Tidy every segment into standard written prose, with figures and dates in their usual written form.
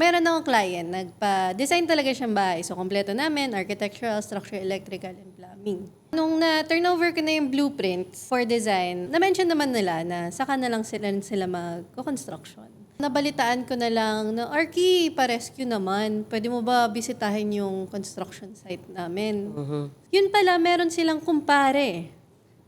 Meron akong client, nagpa-design talaga siyang bahay. So, kompleto namin, architectural, structural, electrical, and plumbing. Nung na-turnover ko na yung blueprints for design, na-mention naman nila na saka na lang sila mag-construction. Nabalitaan ko na lang na, Arky, pa-rescue naman. Pwede mo ba bisitahin yung construction site namin? Yun pala, meron silang kumpare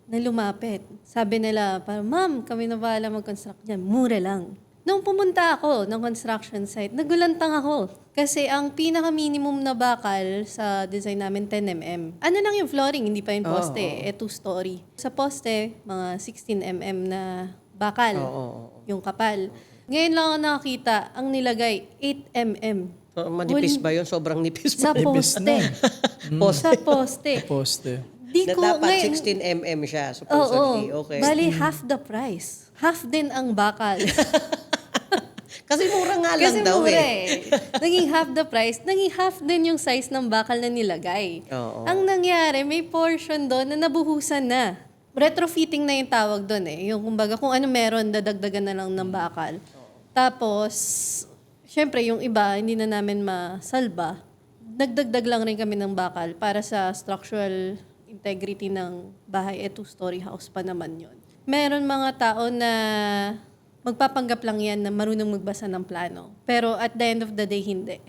na lumapit. Sabi nila, ma'am, kami na bahala mag-construct dyan. Mura lang. Nung pumunta ako ng construction site, nagulantang ako. Kasi ang pinaka-minimum na bakal sa design namin, 10 mm. Ano lang yung flooring, hindi pa yung poste. Two-story. Sa poste, mga 16 mm na bakal. Yung kapal. Ngayon lang ako nakakita, ang nilagay, 8 mm. Manipis ba yun? Sobrang nipis Sa ba? poste. Sa poste. Poste. Di Na ko, dapat ngayon- 16 mm siya, Oo. supposedly. Okay. Bali, half the price. Half din ang bakal. Kasi mura nga lang Kasi daw mura eh. Naging half the price. Naging half din yung size ng bakal na nilagay. Oo. Ang nangyari, may portion doon na nabuhusan na. Retrofitting na yung tawag doon eh. Yung kumbaga kung ano meron, dadagdagan na lang ng bakal. Tapos, syempre yung iba, hindi na namin masalba. Nagdagdag lang rin kami ng bakal para sa structural integrity ng bahay. Two-story house pa naman yun. Meron mga tao na magpapanggap lang yan na marunong magbasa ng plano. Pero at the end of the day, hindi.